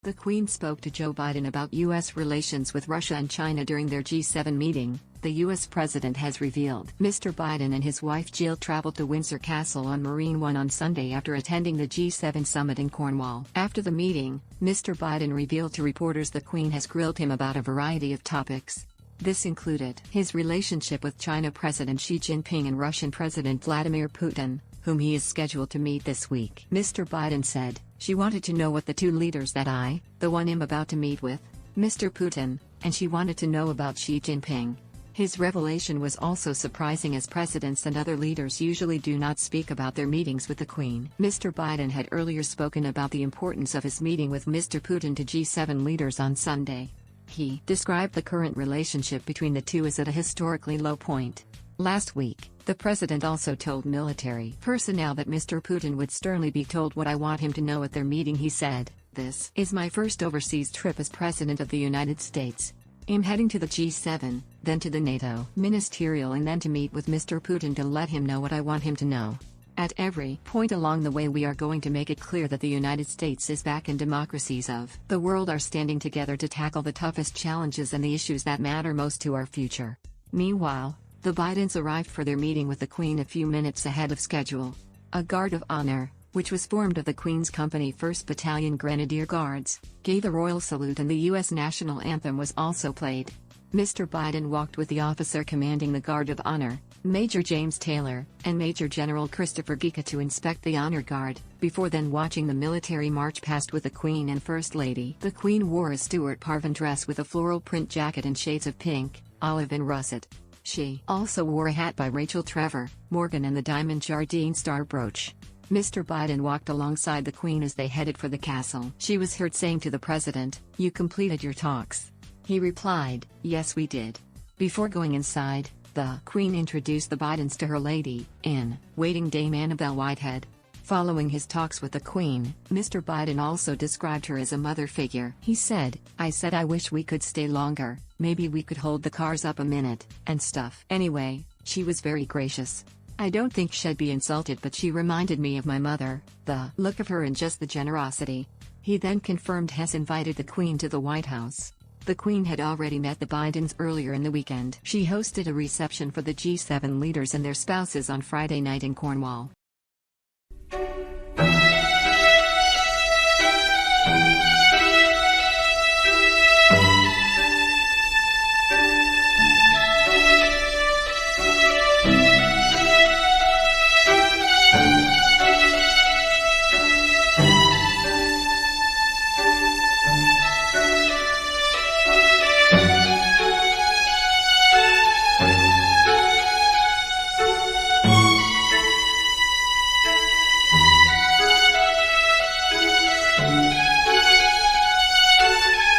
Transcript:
The Queen spoke to Joe Biden about U.S. relations with Russia and China during their G7 meeting, the U.S. president has revealed. Mr. Biden and his wife Jill traveled to Windsor Castle on Marine One on Sunday after attending the G7 summit in Cornwall. After the meeting, Mr. Biden revealed to reporters the Queen has grilled him about a variety of topics. This included his relationship with China President Xi Jinping and Russian President Vladimir Putin, whom he is scheduled to meet this week. Mr. Biden said, "She wanted to know what the two leaders that the one I'm about to meet with, Mr. Putin, and she wanted to know about Xi Jinping." His revelation was also surprising as presidents and other leaders usually do not speak about their meetings with the Queen. Mr. Biden had earlier spoken about the importance of his meeting with Mr. Putin to G7 leaders on Sunday. He described the current relationship between the two as at a historically low point. Last week, the president also told military personnel that Mr. Putin would sternly be told what I want him to know at their meeting. He said, "This is my first overseas trip as President of the United States. I'm heading to the G7, then to the NATO ministerial and then to meet with Mr. Putin to let him know what I want him to know. At every point along the way we are going to make it clear that the United States is back and democracies of the world are standing together to tackle the toughest challenges and the issues that matter most to our future." Meanwhile, the Bidens arrived for their meeting with the Queen a few minutes ahead of schedule. A Guard of Honor, which was formed of the Queen's Company 1st Battalion Grenadier Guards, gave the royal salute and the U.S. national anthem was also played. Mr. Biden walked with the officer commanding the Guard of Honor, Major James Taylor, and Major General Christopher Gica to inspect the honor guard, before then watching the military march past with the Queen and First Lady. The Queen wore a Stuart Parvin dress with a floral print jacket in shades of pink, olive and russet. She also wore a hat by Rachel Trevor Morgan and the Diamond Jardine star brooch. Mr. Biden walked alongside the Queen as they headed for the castle. She was heard saying to the president, "You completed your talks?" He replied, "Yes, we did." Before going inside, the Queen introduced the Bidens to her lady-in-waiting Dame Annabelle Whitehead. Following his talks with the Queen, Mr. Biden also described her as a mother figure. He said, I said I wish we could stay longer, maybe we could hold the cars up a minute, and stuff. Anyway, she was very gracious. I don't think she'd be insulted, but she reminded me of my mother, the look of her and just the generosity." He then confirmed has invited the Queen to the White House. The Queen had already met the Bidens earlier in the weekend. She hosted a reception for the G7 leaders and their spouses on Friday night in Cornwall.